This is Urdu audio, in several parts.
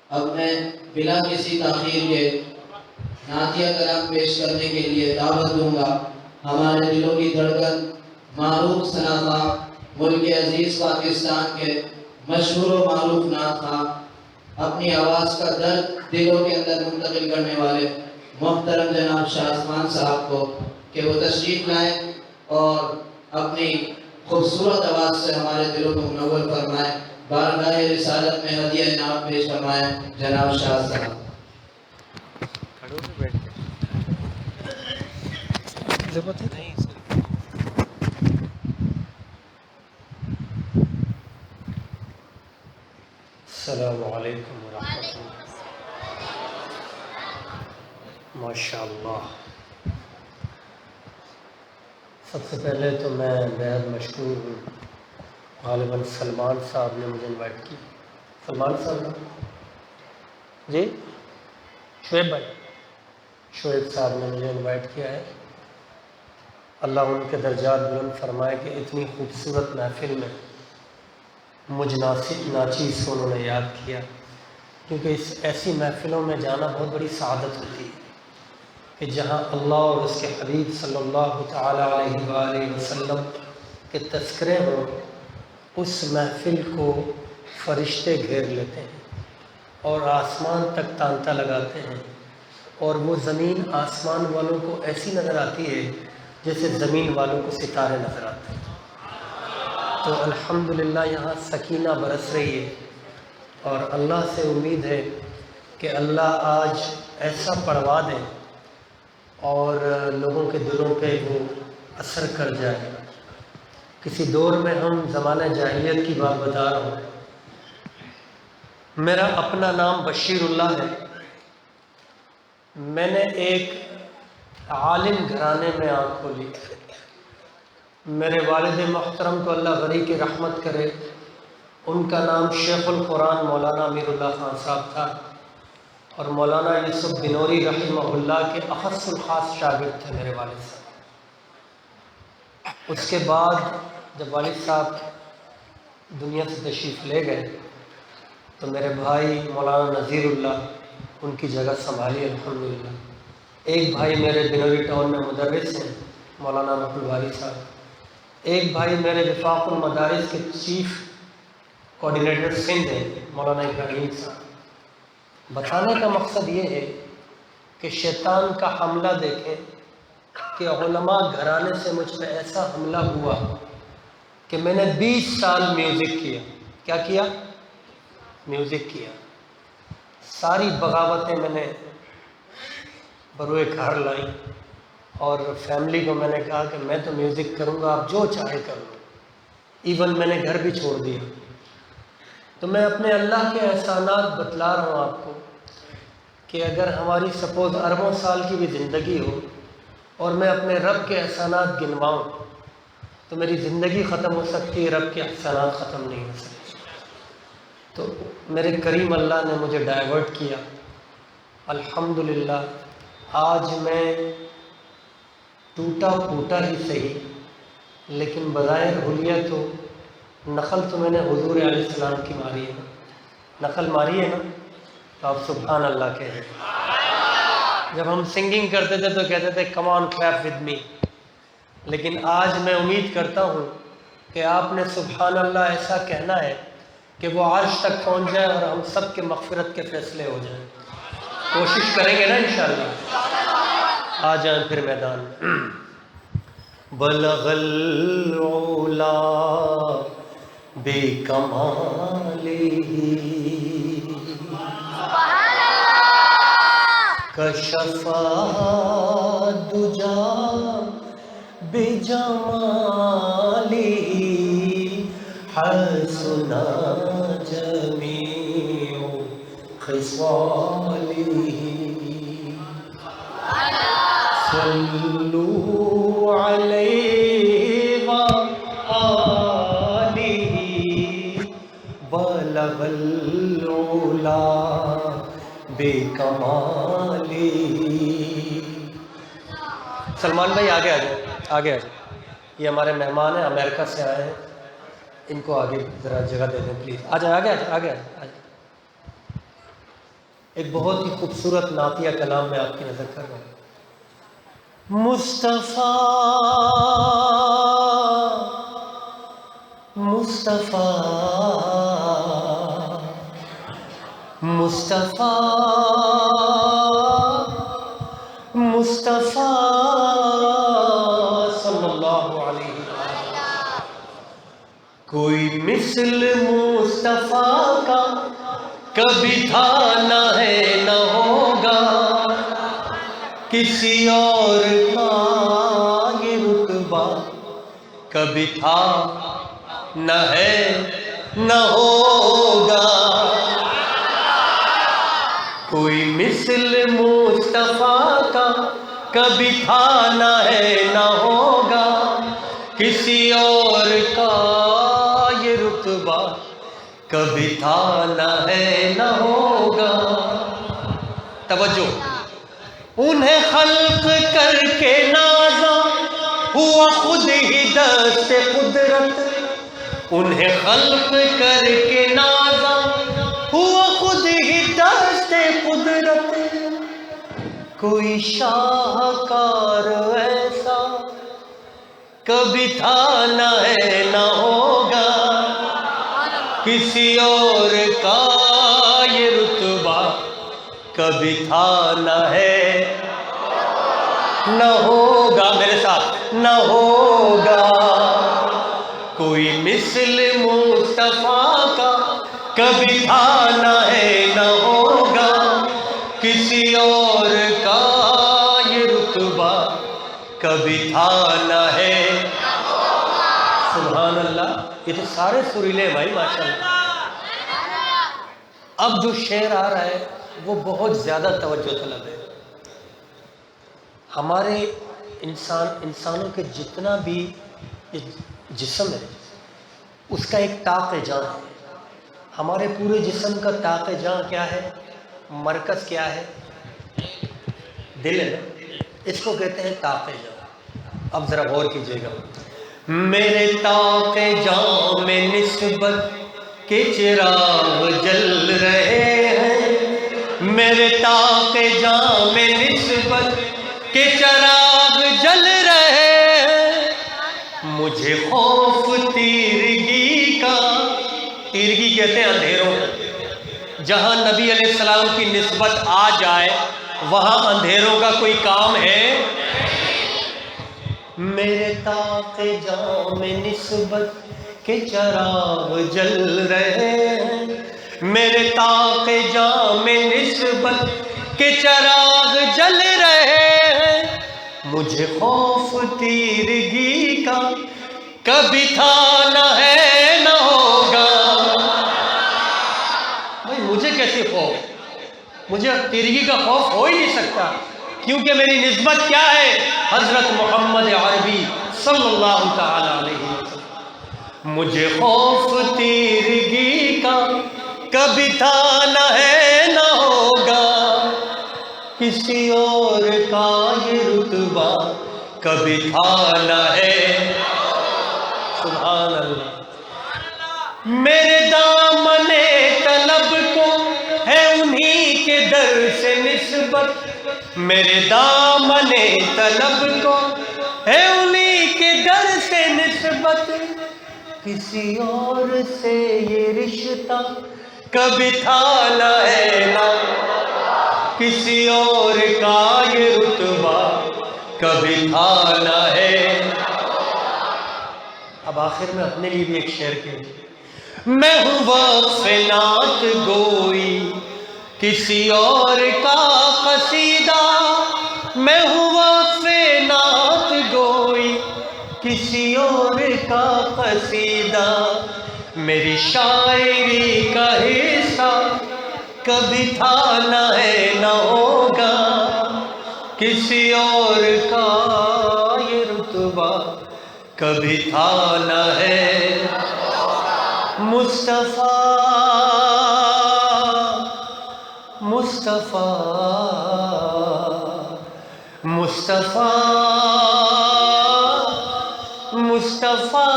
اب میں بلا کسی تاخیر کے نعتیہ کلام پیش کرنے کے لیے دعوت دوں گا ہمارے دلوں کی دھڑکن معروف ثنا خواں، ملک عزیز پاکستان کے مشہور و معروف نعت خواں، اپنی آواز کا درد دلوں کے اندر منتقل کرنے والے محترم جناب شاہ عثمان صاحب کو کہ وہ تشریف لائیں اور اپنی خوبصورت آواز سے ہمارے دلوں کو منور فرمائیں، بارگاہ رسالت میں ہدیہ انعام پیش فرمائیں جناب شاہ صاحب۔ السلام علیکم ورحمۃ اللہ۔ ماشاء اللہ۔ سب سے پہلے تو میں بہت مشکور ہوں، غالباً سلمان صاحب نے مجھے انوائٹ کی۔ سلمان صاحب جی، شعیب بھائی، شعیب صاحب نے مجھے انوائٹ کیا ہے۔ اللہ ان کے درجات بلند فرمائے کہ اتنی خوبصورت محفل میں مجھ ناچیز کو انہوں نے یاد کیا، کیونکہ اس ایسی محفلوں میں جانا بہت بڑی سعادت ہوتی ہے کہ جہاں اللہ اور اس کے حبیب صلی اللہ تعالیٰ علیہ وآلہ وسلم کے تذکرے ہوں، اس محفل کو فرشتے گھیر لیتے ہیں اور آسمان تک تانتا لگاتے ہیں، اور وہ زمین آسمان والوں کو ایسی نظر آتی ہے جیسے زمین والوں کو ستارے نظر آتے ہیں۔ تو الحمدللہ یہاں سکینہ برس رہی ہے، اور اللہ سے امید ہے کہ اللہ آج ایسا پڑھوا دے اور لوگوں کے دلوں پہ وہ اثر کر جائے۔ کسی دور میں ہم زمانہ جاہلیت کی بات بتا رہا ہوں۔ میرا اپنا نام بشیر اللہ ہے۔ میں نے ایک عالم گھرانے میں آنکھ کھولی۔ میرے والد محترم کو اللہ غنی کی رحمت کرے، ان کا نام شیخ القرآن مولانا امیر اللہ خان صاحب تھا، اور مولانا یوسف بنوری رحمہ اللہ کے اخص الخاص شاگرد تھے میرے والد صاحب۔ اس کے بعد جب والد صاحب دنیا سے تشریف لے گئے تو میرے بھائی مولانا نذیر اللہ ان کی جگہ سنبھالی الحمدللہ۔ ایک بھائی میرے بنوری ٹاؤن میں مدرس ہیں مولانا محمود الواری صاحب، ایک بھائی میرے وفاق المدارس کے چیف کوآرڈینیٹر سندھ ہیں مولانا ابراہیم صاحب۔ بتانے کا مقصد یہ ہے کہ شیطان کا حملہ دیکھیں کہ علماء گھرانے سے مجھ پہ ایسا حملہ ہوا کہ میں نے 20 سال میوزک کیا۔ کیا کیا؟ میوزک کیا۔ ساری بغاوتیں میں نے بروئے کار لائی، اور فیملی کو میں نے کہا کہ میں تو میوزک کروں گا، آپ جو چاہے کر لو۔ ایون میں نے گھر بھی چھوڑ دیا۔ تو میں اپنے اللہ کے احسانات بتلا رہا ہوں آپ کو کہ اگر ہماری سپوز اربوں سال کی بھی زندگی ہو اور میں اپنے رب کے احسانات گنواؤں تو میری زندگی ختم ہو سکتی ہے، رب کے احسانات ختم نہیں ہو سکتے۔ تو میرے کریم اللہ نے مجھے ڈائیورٹ کیا۔ الحمدللہ آج میں ٹوٹا پھوٹا ہی صحیح، لیکن بظاہر حلیہ تو نقل تو میں نے حضور علیہ السلام کی ماری ہے نا، نقل ماری ہے نا، تو آپ سبحان اللہ کہیں۔ جب ہم سنگنگ کرتے تھے تو کہتے تھے کم آن کلیپ ود می، لیکن آج میں امید کرتا ہوں کہ آپ نے سبحان اللہ ایسا کہنا ہے کہ وہ عرش تک پہنچ جائے اور ہم سب کے مغفرت کے فیصلے ہو جائیں۔ کوشش کریں گے نا انشاءاللہ؟ آ جائیں پھر میدان میں۔ بلغ العلا بکمالہ کشف الدجی بجمالہ حسن جمیع خصالہ صلو علیہ وآلہ بلغ العلا بکمالہ۔ سلمان بھائی آگے آ جائیں، آگے آ جائیں، یہ ہمارے مہمان ہیں، امریکہ سے آئے ہیں، ان کو آگے ذرا جگہ دے دیں پلیز۔ آ جائیں، آگے آ جائیں، آگے آ جائیں۔ ایک بہت ہی خوبصورت نعتیہ کلام میں آپ کی نظر کر رہا ہوں. مصطفیٰ مصطفیٰ مصطفیٰ مصطفیٰ صلی اللہ علیہ وسلم. کوئی مثل مصطفیٰ کا کبھی تھا نہ ہے نہ ہوگا، کسی اور کا یہ رتبہ کبھی تھا نہ ہے نہ ہوگا. کوئی مثل مصطفیٰ کا کبھی تھا نہ ہے نہ ہوگا، کسی اور کا یہ رتبہ کبھی تھا نہ ہے نہ ہوگا. توجہ، انہیں خلق کر کے نازا ہوا خود ہی دست قدرت. انہیں خلق کر کے نازا ہوا خود ہی دست قدرت. کوئی شاہکار ایسا کبھی تھا نہ ہے نہ ہوگا، کسی اور کا یہ رتبہ کبھی تھا نہ ہے نہ ہوگا. میرے ساتھ، نہ ہوگا. کوئی مثل مصطفیٰ کا کبھی تھا نہ ہے نہ ہوگا، کسی اور کا یہ رتبہ کبھی تھا نہ ہے. سبحان اللہ. یہ تو سارے سریلے بھائی ماشاء اللہ. اب جو شعر آ رہا ہے وہ بہت زیادہ توجہ طلب ہے. ہمارے انسانوں کے جتنا بھی جسم ہے اس کا ایک طاق جان ہے. ہمارے پورے جسم کا طاق جان کیا ہے؟ مرکز کیا ہے؟ دل ہے. اس کو کہتے ہیں طاق جان. اب ذرا غور کیجیے گا. میرے طاق جان میں نسبت کے چراغ جل رہے ہیں، میرے طاق جان میں نسبت کے چراغ جل رہے ہیں. مجھے خوف تیرگی کا، تیرگی کہتے ہیں اندھیروں کا. جہاں نبی علیہ السلام کی نسبت آ جائے وہاں اندھیروں کا کوئی کام ہے. میرے طاق جاں میں نسبت کے چراغ جل رہے ہیں، میرے طاق جاں میں نسبت کے چراغ جل رہے ہیں. مجھے خوف تیرگی کا کبھی تھا نہ ہے نہ ہوگا. بھائی مجھے کیسے خوف؟ مجھے تیرگی کا خوف ہو ہی نہیں سکتا، کیونکہ میری نسبت کیا ہے؟ حضرت محمد عربی صلی اللہ تعالی علیہ وسلم. مجھے خوف تیرگی کا کبھی تھا نہ ہے نہ ہوگا، کسی اور کا یہ رتبہ کبھی تھا نہ ہے. سبحان اللہ. میرے دامن طلب کو ہے انہی کے در سے نسبت، میرے دامن طلب کو ہے انہی کے در سے نسبت. کسی اور سے یہ رشتہ کبھی تھا نہ ہے نہ، کسی اور کا یہ رتبہ کبھی تھا نہ ہے. اب آخر میں اپنے لیے بھی ایک شعر کہیے. میں ہوں وقف نعت گوئی کسی اور کا قصیدہ، میں ہوں وقف نعت گوئی کسی اور کا قصیدہ. میری شاعری کا حصہ کبھی تھا نہ ہے نہ ہوگا، کسی اور کا یہ رتبہ کبھی تھا نہ ہے. مصطفیٰ مصطفیٰ مصطفیٰ مصطفیٰ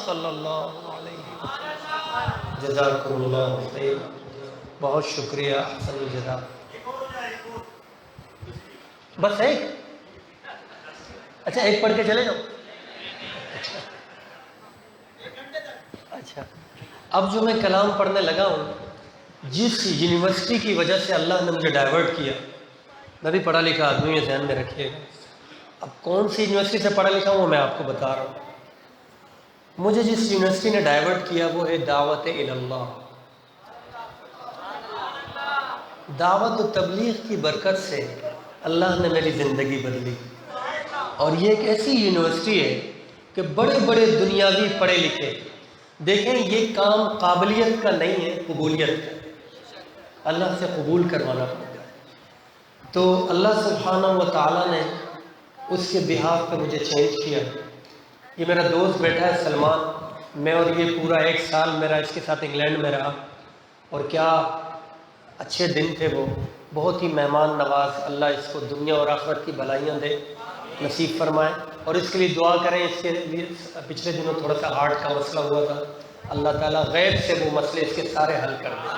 صلی اللہ علیہ وسلم. جزاکم اللہ خیر. بہت شکریہ، احسن الجزا۔ بس ایک، اچھا ایک پڑھ کے چلے جاؤ۔ اچھا اب جو میں کلام پڑھنے لگا ہوں، جس یونیورسٹی کی وجہ سے اللہ نے مجھے ڈائیورٹ کیا، میں بھی پڑھا لکھا آدمی ہے، ذہن میں رکھیے گا۔ اب کون سی یونیورسٹی سے پڑھا لکھا ہوں وہ میں آپ کو بتا رہا ہوں۔ مجھے جس یونیورسٹی نے ڈائیورٹ کیا وہ ہے دعوت اللہ۔ دعوت و تبلیغ کی برکت سے اللہ نے میری زندگی بدلی، اور یہ ایک ایسی یونیورسٹی ہے کہ بڑے بڑے دنیاوی پڑھے لکھے، دیکھیں یہ کام قابلیت کا نہیں ہے، قبولیت کا، اللہ سے قبول کروانا پڑتا ہے۔ تو اللہ سبحانہ و تعالیٰ نے اس کے بہاف پہ مجھے چینج کیا۔ یہ میرا دوست بیٹھا ہے سلمان، میں اور یہ پورا 1 سال میرا اس کے ساتھ انگلینڈ میں رہا، اور کیا اچھے دن تھے وہ، بہت ہی مہمان نواز۔ اللہ اس کو دنیا اور آخرت کی بھلائیاں دے، نصیب فرمائے، اور اس کے لیے دعا کریں۔ اس کے لیے پچھلے دنوں تھوڑا سا ہارٹ کا مسئلہ ہوا تھا، اللہ تعالیٰ غیب سے وہ مسئلے اس کے سارے حل کر دیں۔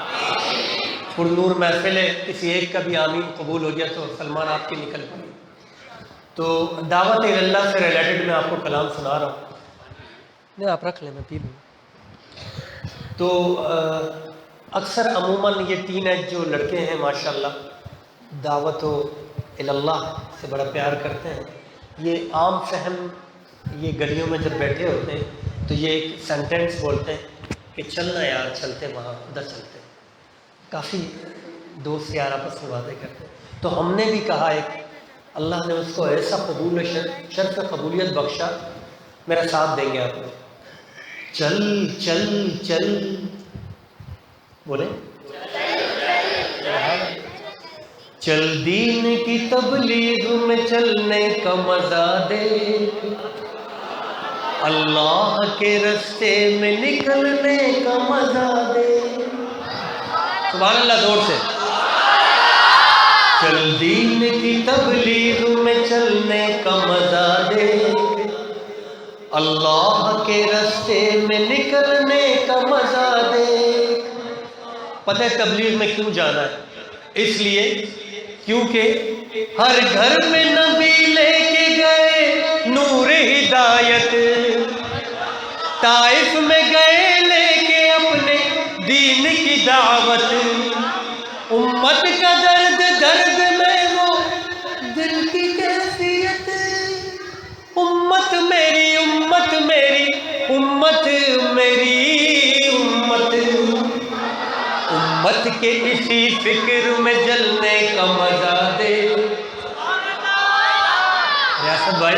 پرنور محفل ہے، کسی ایک کا بھی آمین قبول ہو گیا تو سلمان آپ کی نکل پڑی۔ تو دعوت اللہ سے ریلیٹڈ میں آپ کو کلام سنا رہا ہوں، نہیں آپ رکھ لیں میں پی لوں۔ تو اکثر عموماً یہ ٹین ایج جو لڑکے ہیں ماشاءاللہ دعوت و اللہ سے بڑا پیار کرتے ہیں۔ یہ عام فہم، یہ گلیوں میں جب بیٹھے ہوتے ہیں تو یہ ایک سینٹینس بولتے ہیں کہ چلنا یار چلتے وہاں ادھر چلتے، کافی دوست یار آپس میں باتیں کرتے۔ تو ہم نے بھی کہا ایک، اللہ نے اس کو ایسا قبول شرف قبولیت بخشا، میرا ساتھ دیں گے آپ لوگ۔ چل چل چل بولیں، چل دین کی تبلیغ میں چلنے کا مزہ دے، اللہ کے رستے میں نکلنے کا مزہ دے۔ سبحان اللہ، زور سے۔ چل دین کی تبلیغ میں چلنے کا مزہ دے، اللہ کے رستے میں نکلنے کا مزہ دے۔ پتہ ہے تبلیغ میں کیوں جانا ہے؟ اس لیے کیونکہ ہر گھر میں نبی لے کے گئے نور ہدایت، طائف میں گئے لے کے اپنے دین کی دعوت، امت کا درد درد میں وہ دل کی کیفیت، امت میری امت میری امت میری امت، امت کے اسی فکر میں جلنے کا مزہ دے۔ ریاست بھائی،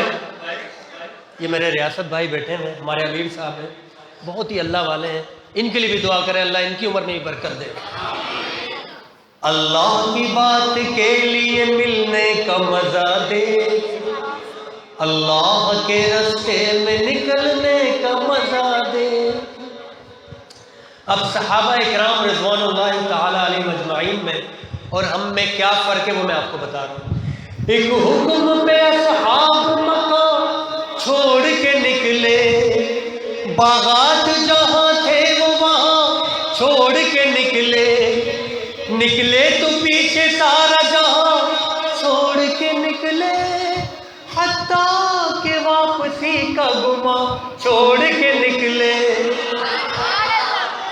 یہ میرے ریاست بھائی بیٹھے ہیں، ہمارے امیر صاحب ہیں، بہت ہی اللہ والے ہیں، ان کے لیے بھی دعا کریں اللہ ان کی عمر میں ہی برکت دے۔ اللہ کی بات کے لیے ملنے کا مزہ دے، اللہ کے رستے میں نکلنے کا مزہ دے۔ اب صحابہ اکرام رضوان اللہ تعالی علیہم اجمعین میں اور ہم میں کیا فرق ہے وہ میں آپ کو بتا رہا ہوں۔ ایک حکم پہ اصحاب مکہ چھوڑ کے نکلے، باغات جہاں تھے وہ وہاں چھوڑ کے نکلے، نکلے تو پیچھے سارا جہاں چھوڑ کے نکلے، حتیٰ کہ واپسی کا گما چھوڑ کے نکلے۔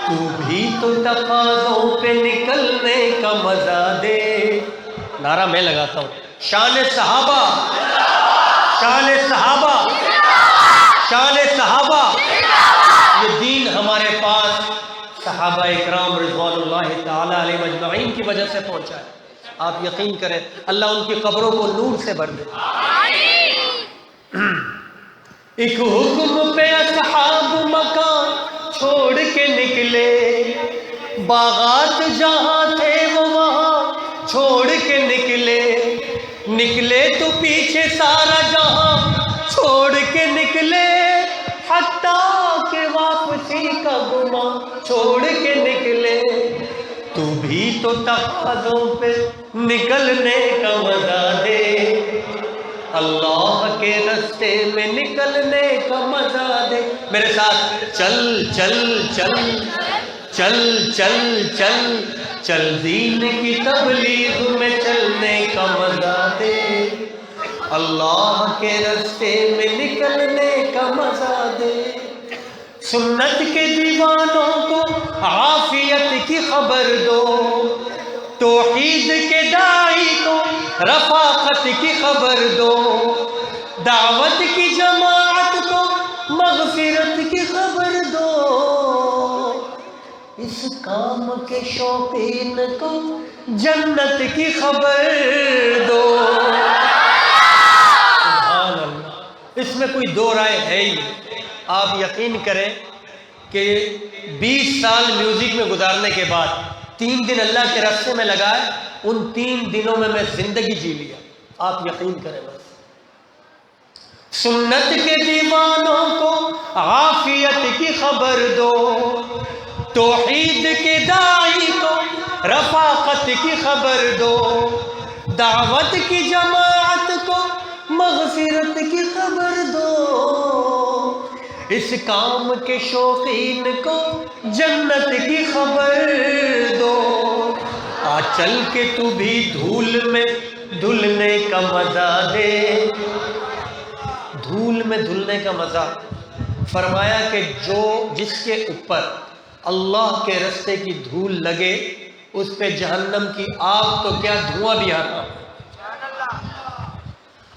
تو بھی تو تقاضوں پہ نکلنے کا مزہ دے۔ نعرہ میں لگاتا ہوں، شان صحابہ، شان صحابہ، شان صحابہ۔ یہ دین ہمارے پاس صحابہ اکرام رضوان اللہ تعالی علیہ اجمعین کی وجہ سے پہنچا ہے۔ آپ یقین کریں اللہ ان کی قبروں کو نور سے بھر دے۔ ایک حکم پہ اصحاب مکہ چھوڑ کے نکلے، باغات جہاں تھے وہ وہاں چھوڑ کے نکلے، نکلے تو پیچھے سارا جہاں چھوڑ کے نکلے، حتیٰ کہ واپسی کا گما چھوڑ کے نکلے۔ تو بھی تو تقاضوں پہ نکلنے کا مزہ دے، اللہ کے رستے میں نکلنے کا مزہ دے۔ میرے ساتھ چل چل چل چل چل چل چل دین کی تبلیغ میں چلنے کا مزہ دے، اللہ کے راستے میں نکلنے کا مزہ دے، سنت کے دیوانوں کو عافیت کی خبر دو، توحید کے داعی کو رفاقت کی خبر دو، دعوت کی جماعت کو مغفرت کی خبر دو، اس کام کے شوقین کو جنت کی خبر دو۔ سبحان اللہ، اس میں کوئی دو رائے ہے ہی نہیں۔ آپ یقین کریں کہ 20 سال میوزک میں گزارنے کے بعد 3 دن اللہ کے راستے میں لگائے، ان 3 دنوں میں زندگی جی لیا۔ آپ یقین کریں بس۔ سنت کے دیوانوں کو عافیت کی خبر دو، توحید کے داعی کو رفاقت کی خبر دو، دعوت کی جماعت کو مغفرت کی خبر دو، اس کام کے شوقین کو جنت کی خبر دو، آ چل کے تو بھی دھول میں دھلنے کا مزہ دے۔ دھول میں دھلنے کا مزہ، فرمایا کہ جس کے اوپر اللہ کے راستے کی دھول لگے اس پہ جہنم کی آگ تو کیا دھواں بھی حرام۔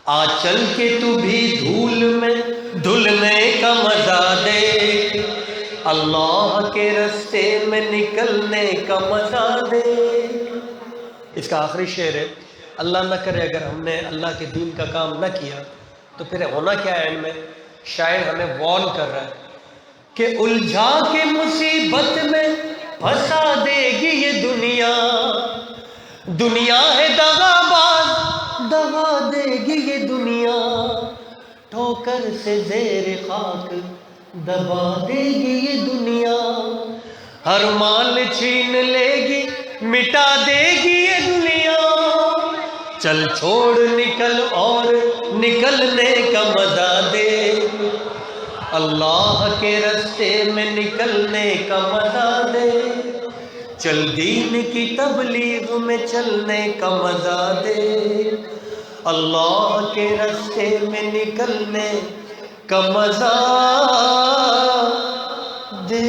آ چل کے تو بھی دھول میں دھلنے کا مزہ دے، اللہ کے راستے میں نکلنے کا مزہ دے۔ اس کا آخری شعر ہے، اللہ نہ کرے اگر ہم نے اللہ کے دین کا کام نہ کیا تو پھر ہونا کیا ہے؟ ان میں شاعر ہمیں وارن کر رہا ہے کہ الجھا کے مصیبت میں پھنسا دے گی یہ دنیا، دنیا ہے دغا باز دغا دے گی یہ دنیا، ٹھوکر سے زیر خاک دبا دے گی یہ دنیا، ہر مال چھین لے گی مٹا دے گی یہ دنیا، چل چھوڑ نکل اور نکلنے کا مزہ دے، اللہ کے راستے میں نکلنے کا مزہ دے، چل دین کی تبلیغ میں چلنے کا مزہ دے، اللہ کے راستے میں نکلنے کا مزہ دے۔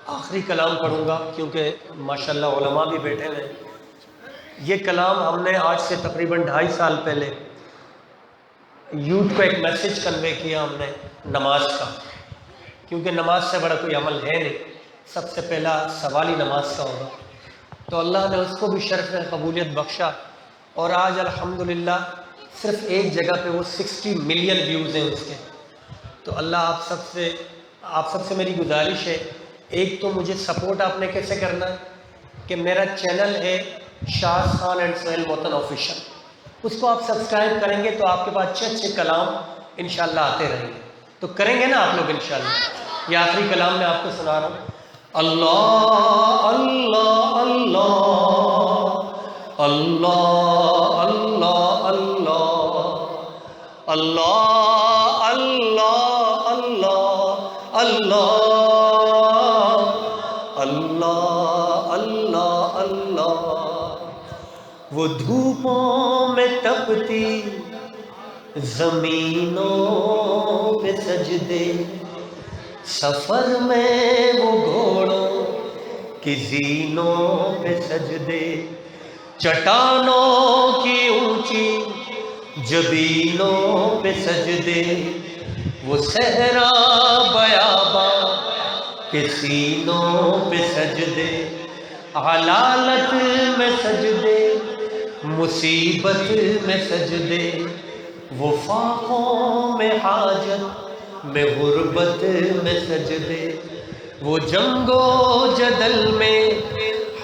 آخری کلام پڑھوں گا کیونکہ ماشاءاللہ علماء بھی بیٹھے ہیں۔ یہ کلام ہم نے آج سے تقریباً 2.5 سال پہلے یوتھ کو ایک میسج کنوے کیا ہم نے نماز کا، کیونکہ نماز سے بڑا کوئی عمل ہے نہیں، سب سے پہلا سوال ہی نماز کا ہوگا، تو اللہ نے اس کو بھی شرف قبولیت بخشا، اور آج الحمدللہ صرف ایک جگہ پہ وہ 60 ملین ویوز ہیں اس کے۔ تو اللہ آپ سب سے میری گزارش ہے، ایک تو مجھے سپورٹ آپ نے کیسے کرنا ہے کہ میرا چینل ہے شاز خان اینڈ سہیل موتن آفیشل، اس کو آپ سبسکرائب کریں گے تو آپ کے پاس اچھے اچھے کلام انشاءاللہ آتے رہیں گے، تو کریں گے نا آپ لوگ انشاءاللہ۔ یہ آخری کلام میں آپ کو سنا رہا ہوں۔ اللہ اللہ اللہ اللہ اللہ اللہ اللہ اللہ اللہ اللہ اللہ اللہ، وہ دھوپوں میں تپتی زمینوں پہ سجدے، سفر میں وہ گھوڑوں کی زینوں پہ سجدے، چٹانوں کی اونچی جبینوں پہ سجدے، وہ صحرا بیاباں کے سینوں پہ سجدے، علالت میں سجدے مصیبت میں سجدے، وہ فاقوں میں حاجت میں غربت میں سجدے، وہ جنگ و جدل میں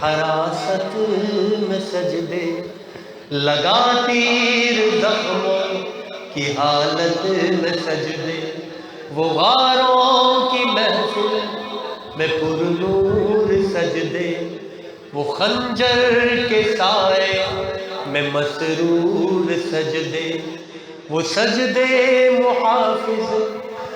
حراست میں سجدے، لگا تیر زخموں کی حالت میں سجدے، وہ غاروں کی محفل میں پرنور سجدے، وہ خنجر کے سائے میں مسرور سجدے، وہ سجدے محافظ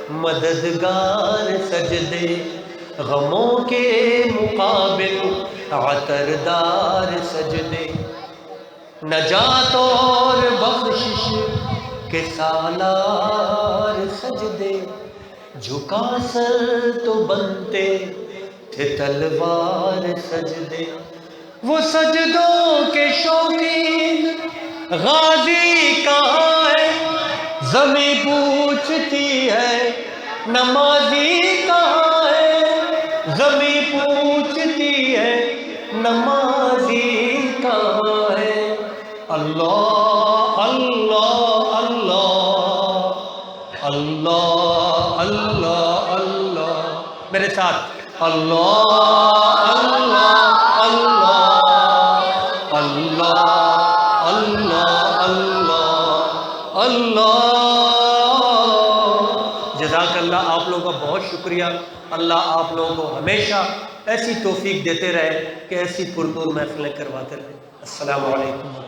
مددگار سجدے، غموں کے مقابل عطردار سجدے، نجات اور بخشش کے سالار سجدے، جھکا سر تو بنتے تھے تلوار سجدے، وہ سجدوں کے شوقین غازی کہاں ہے، زمیں پوچھتی ہے نمازی کہاں ہے، زمیں پوچھتی ہے نمازی کہاں ہے، اللہ اللہ اللہ اللہ اللہ اللہ، میرے ساتھ اللہ اللہ اللہ اللہ اللہ اللہ اللہ۔ جزاک اللہ، آپ لوگوں کا بہت شکریہ۔ اللہ آپ لوگوں کو ہمیشہ ایسی توفیق دیتے رہے کہ ایسی پرنور محفلیں کرواتے رہے۔ السلام علیکم۔